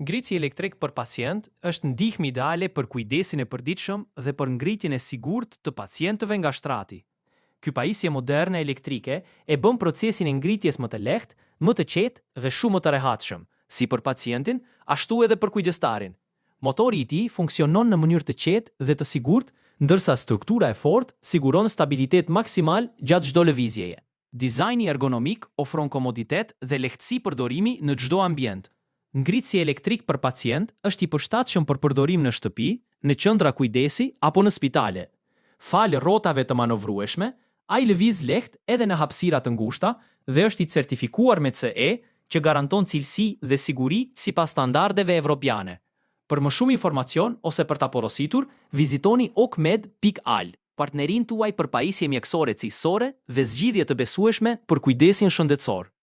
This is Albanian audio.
Ngritësi elektrik për pacient është ndihmë ideale për kujdesin e përditshëm dhe për ngritjen e sigurt të pacientëve nga shtrati. Ky pajisje moderne elektrike e bën procesin e ngritjes më të lehtë, më të qetë dhe shumë më të rehatshëm, si për pacientin, ashtu edhe për kujdestarin. Motori i tij funksionon në mënyrë të qetë dhe të sigurt, ndërsa struktura e fortë siguron stabilitet maksimal gjatë çdo lëvizjeje. Dizajni ergonomik ofron komoditet dhe lehtësi përdorimi në çdo ambient. Ngritësi elektrik për pacient është i përshtatshëm për përdorim në shtëpi, në qendra kujdesi apo në spitale. Falë rrotave të manovrueshme, ai lëviz lehtë edhe në hapësira të ngushta dhe është i certifikuar me CE, që garanton cilësi dhe siguri sipas standardeve evropiane. Për më shumë informacion ose për ta porositur, vizitoni okmed.al, partnerin tuaj për pajisje mjekësore cilësore dhe zgjidhje të besueshme për kujdesin shëndetësor.